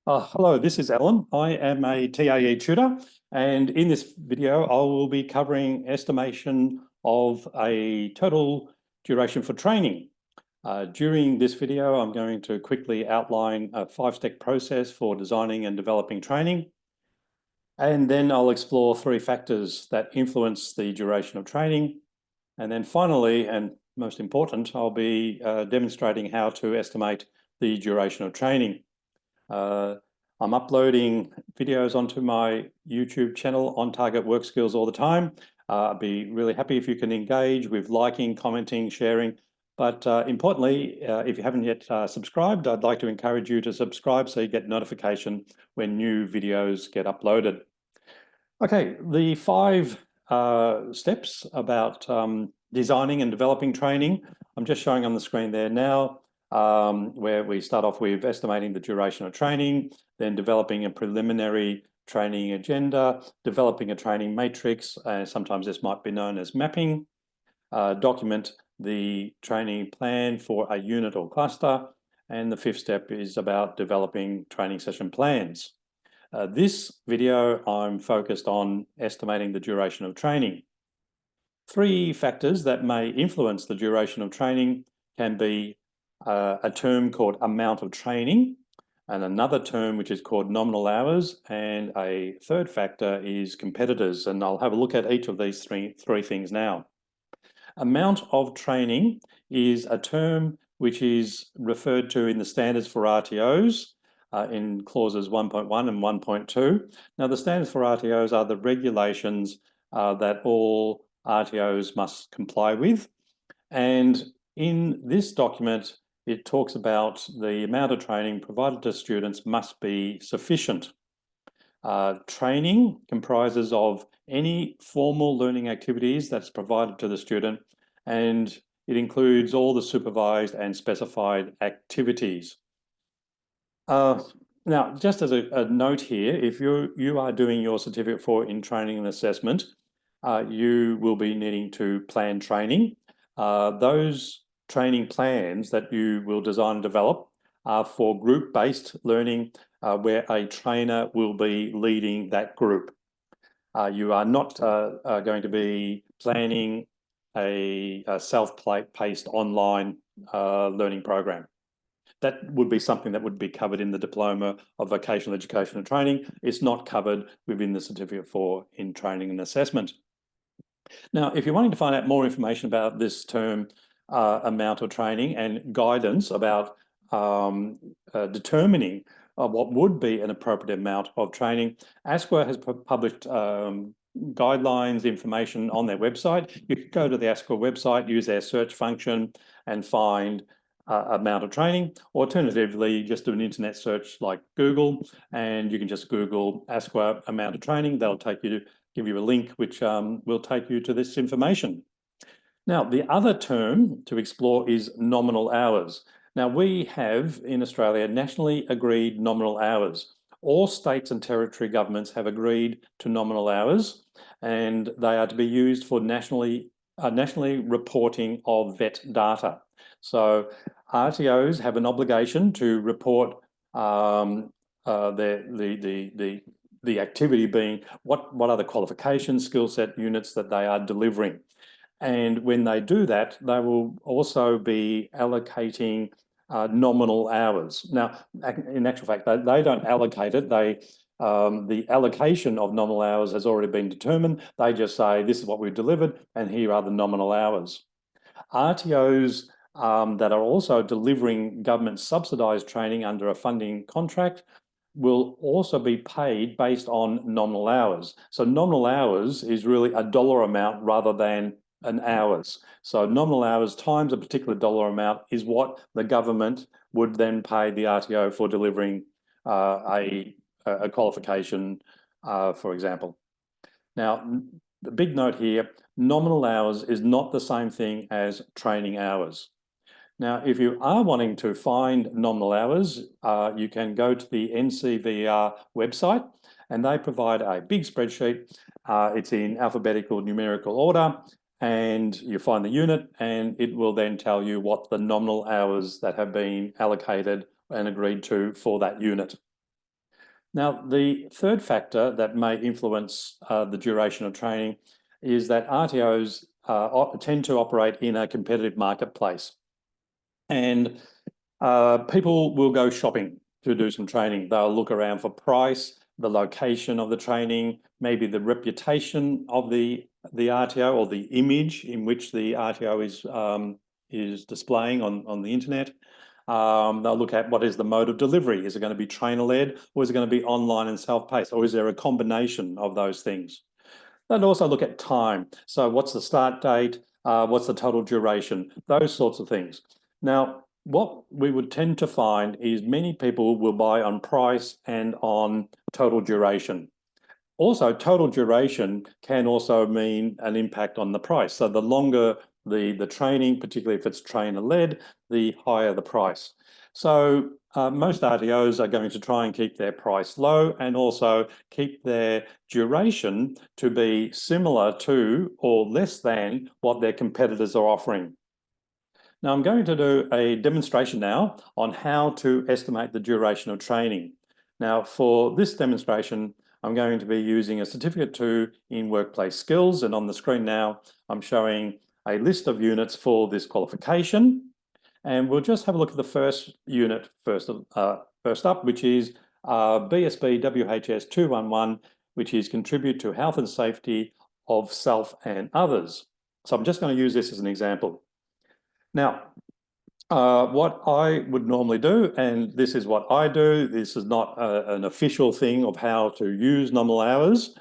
Hello, this is Alan. I am a TAE tutor, and in this video, I will be covering estimation of a total duration for training. During this video, I'm going to quickly outline a 5-step process for designing and developing training. And then I'll explore 3 factors that influence the duration of training. And then finally, and most important, I'll be demonstrating how to estimate the duration of training. I'm uploading videos onto my YouTube channel On Target Work Skills all the time. I'd be really happy if you can engage with liking, commenting, sharing. But importantly, if you haven't yet subscribed, I'd like to encourage you to subscribe so you get notification when new videos get uploaded. Okay, the 5 steps about designing and developing training, I'm just showing on the screen there now, where we start off with estimating the duration of training, then developing a preliminary training agenda, developing a training matrix, sometimes this might be known as mapping, document the training plan for a unit or cluster, and the 5th step is about developing training session plans. This video, I'm focused on estimating the duration of training. 3 factors that may influence the duration of training can be a term called amount of training, and another term which is called nominal hours, and a 3rd factor is competitors, and I'll have a look at each of these three things now. Amount of training is a term which is referred to in the standards for RTOs in clauses 1.1 and 1.2. Now, the standards for RTOs are the regulations that all RTOs must comply with. And in this document, it talks about the amount of training provided to students must be sufficient. Training comprises of any formal learning activities that's provided to the student, and it includes all the supervised and specified activities. Now, just as a note here, if you are doing your certificate for in training and assessment, you will be needing to plan training. Those training plans that you will design and develop are for group-based learning where a trainer will be leading that group. You are not going to be planning a self-paced online learning program. That would be something that would be covered in the Diploma of Vocational Education and Training. It's not covered within the Certificate for in Training and Assessment. Now, if you're wanting to find out more information about this term, amount of training, and guidance about determining what would be an appropriate amount of training, ASQA has published guidelines, information on their website. You can go to the ASQA website, use their search function, and find amount of training. Alternatively, just do an internet search like Google, and you can just Google ASQA amount of training. That'll take you to give you a link which will take you to this information. Now, the other term to explore is nominal hours. Now, we have in Australia nationally agreed nominal hours. All states and territory governments have agreed to nominal hours, and they are to be used for nationally reporting of VET data. So RTOs have an obligation to report the activity being what are the qualifications, skill set, units that they are delivering. And when they do that, they will also be allocating nominal hours. Now, in actual fact, they don't allocate it. The allocation of nominal hours has already been determined. They just say, this is what we've delivered, and here are the nominal hours. RTOs that are also delivering government subsidised training under a funding contract will also be paid based on nominal hours. So nominal hours is really a dollar amount rather than an hours. So nominal hours times a particular dollar amount is what the government would then pay the RTO for delivering a qualification, for example. Now, the big note here, nominal hours is not the same thing as training hours. Now, if you are wanting to find nominal hours, you can go to the NCVR website, and they provide a big spreadsheet. It's in alphabetical numerical order, and you find the unit, and it will then tell you what the nominal hours that have been allocated and agreed to for that unit. Now, the third factor that may influence the duration of training is that RTOs tend to operate in a competitive marketplace. And people will go shopping to do some training. They'll look around for price, the location of the training, maybe the reputation of the RTO or the image in which the RTO is displaying on the internet. They'll look at what is the mode of delivery. Is it going to be trainer-led, or is it going to be online and self-paced, or is there a combination of those things? They'll also look at time. So what's the start date? What's the total duration? Those sorts of things. Now, what we would tend to find is many people will buy on price and on total duration. Also, total duration can also mean an impact on the price. So the longer the training, particularly if it's trainer-led, the higher the price. So most RTOs are going to try and keep their price low and also keep their duration to be similar to or less than what their competitors are offering. Now, I'm going to do a demonstration now on how to estimate the duration of training. Now, for this demonstration, I'm going to be using a Certificate 2 in Workplace Skills, and on the screen now, I'm showing a list of units for this qualification. And we'll just have a look at the first unit first up, which is BSB WHS 211, which is Contribute to Health and Safety of Self and Others. So I'm just going to use this as an example. Now, what I would normally do, and this is what I do, this is not an official thing of how to use nominal hours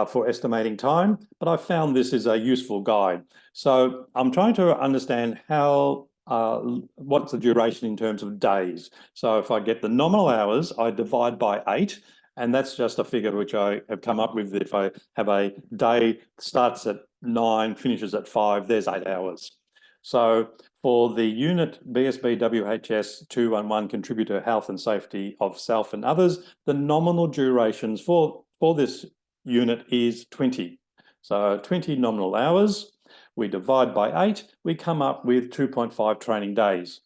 for estimating time, but I found this is a useful guide. So I'm trying to understand how, what's the duration in terms of days. So if I get the nominal hours, I divide by 8, and that's just a figure which I have come up with. If I have a day starts at 9, finishes at 5, there's 8 hours. So for the unit BSB WHS 211, Contribute to Health and Safety of Self and Others, the nominal durations for this unit is 20. So 20 nominal hours, we divide by 8, we come up with 2.5 training days.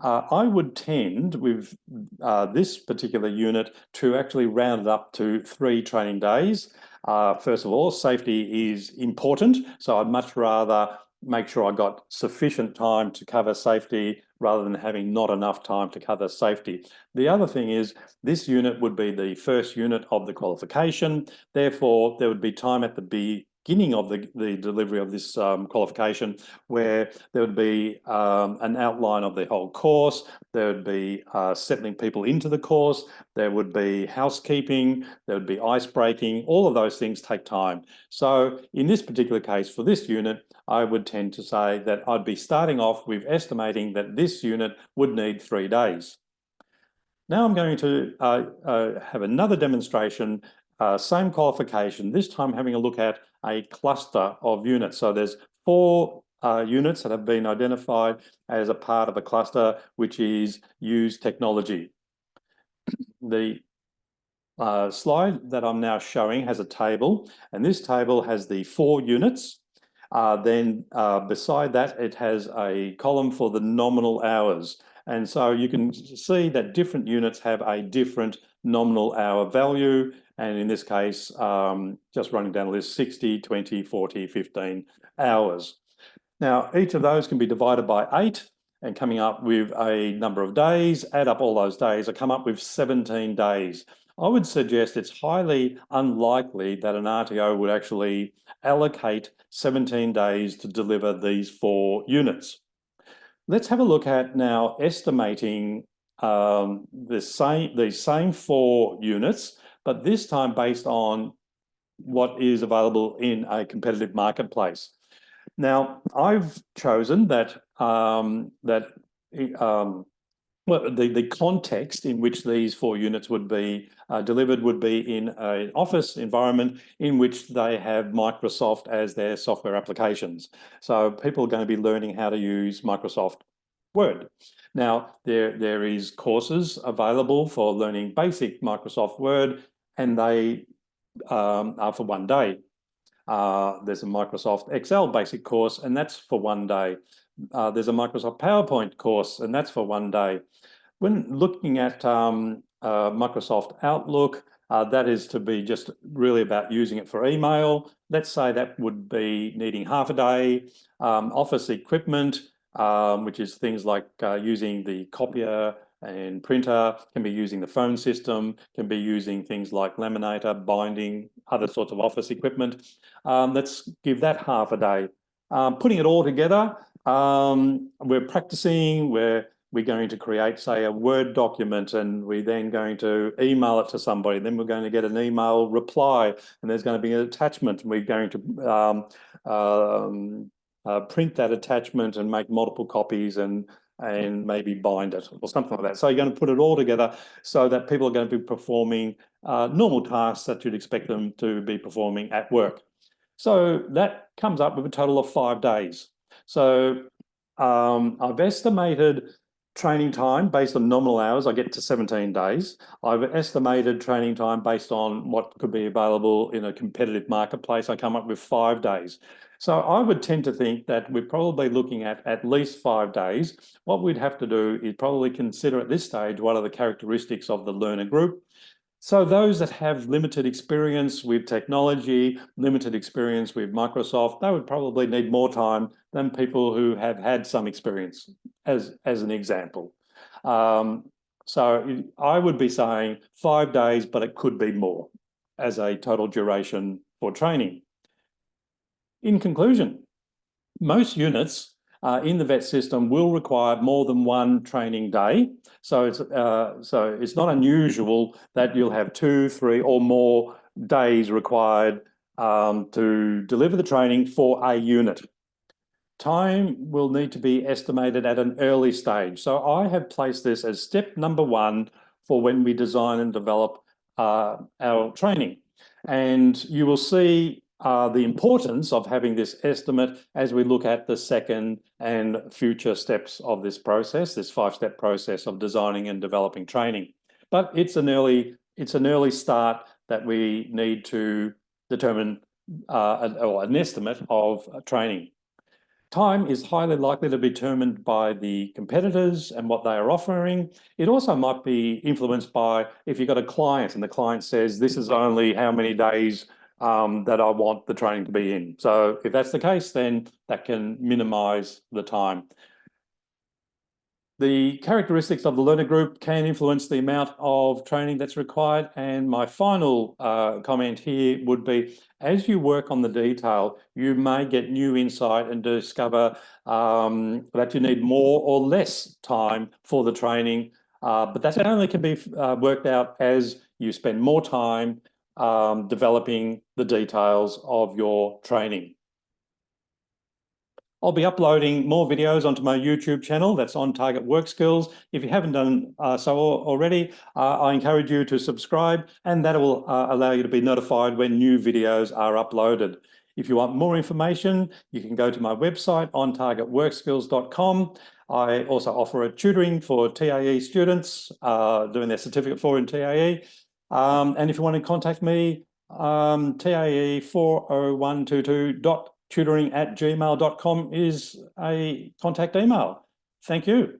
I would tend with this particular unit to actually round it up to 3 training days. First of all, safety is important, so I'd much rather make sure I got sufficient time to cover safety rather than having not enough time to cover safety. The other thing is this unit would be the first unit of the qualification. Therefore, there would be time at the beginning of the delivery of this qualification where there would be an outline of the whole course. There would be settling people into the course. There would be housekeeping. There would be ice breaking. All of those things take time. So in this particular case, for this unit, I would tend to say that I'd be starting off with estimating that this unit would need 3 days. Now I'm going to have another demonstration, same qualification, this time having a look at a cluster of units. So there's 4 units that have been identified as a part of a cluster, which is use technology. The slide that I'm now showing has a table, and this table has the 4 units. Then beside that, it has a column for the nominal hours. And so you can see that different units have a different nominal hour value. And in this case, just running down the list, 60, 20, 40, 15 hours. Now, each of those can be divided by 8 and coming up with a number of days. Add up all those days, I come up with 17 days. I would suggest it's highly unlikely that an RTO would actually allocate 17 days to deliver these 4 units. Let's have a look at now estimating these same 4 units, but this time based on what is available in a competitive marketplace. Now, I've chosen that well, the context in which these 4 units would be delivered would be in an office environment in which they have Microsoft as their software applications. So people are going to be learning how to use Microsoft Word. Now, there is courses available for learning basic Microsoft Word, and they are for 1 day. There's a Microsoft Excel basic course, and that's for 1 day. There's a Microsoft PowerPoint course, and that's for 1 day. When looking at Microsoft Outlook, that is to be just really about using it for email. Let's say that would be needing half a day. Office equipment, which is things like using the copier and printer, can be using the phone system, can be using things like laminator, binding, other sorts of office equipment. Let's give that half a day. Putting it all together, we're practicing, we're going to create, say, a Word document, and we're then going to email it to somebody. Then we're going to get an email reply, and there's going to be an attachment, and we're going to print that attachment and make multiple copies and maybe bind it or something like that. So you're going to put it all together so that people are going to be performing normal tasks that you'd expect them to be performing at work. So that comes up with a total of 5 days. So I've estimated training time based on nominal hours. I get to 17 days. I've estimated training time based on what could be available in a competitive marketplace. I come up with 5 days. So I would tend to think that we're probably looking at least 5 days. What we'd have to do is probably consider at this stage what are the characteristics of the learner group. So those that have limited experience with technology, limited experience with Microsoft, they would probably need more time than people who have had some experience, as an example. So I would be saying 5 days, but it could be more as a total duration for training. In conclusion, most units in the VET system will require more than one training day. So it's not unusual that you'll have 2, 3 or more days required to deliver the training for a unit. Time will need to be estimated at an early stage. So I have placed this as step number 1 for when we design and develop our training. And you will see the importance of having this estimate as we look at the second and future steps of this process, this 5-step process of designing and developing training. But it's an early start that we need to determine an estimate of training. Time is highly likely to be determined by the competitors and what they are offering. It also might be influenced by if you've got a client and the client says, this is only how many days that I want the training to be in. So if that's the case, then that can minimize the time. The characteristics of the learner group can influence the amount of training that's required. And my final comment here would be, as you work on the detail, you may get new insight and discover that you need more or less time for the training. But that only can be worked out as you spend more time developing the details of your training. I'll be uploading more videos onto my YouTube channel that's On Target Work Skills. If you haven't done so already, I encourage you to subscribe, and that will allow you to be notified when new videos are uploaded. If you want more information, you can go to my website, ontargetworkskills.com. I also offer a tutoring for TAE students doing their certificate 4 in TAE. And if you want to contact me, TAE40122.tutoring@gmail.com is a contact email. Thank you.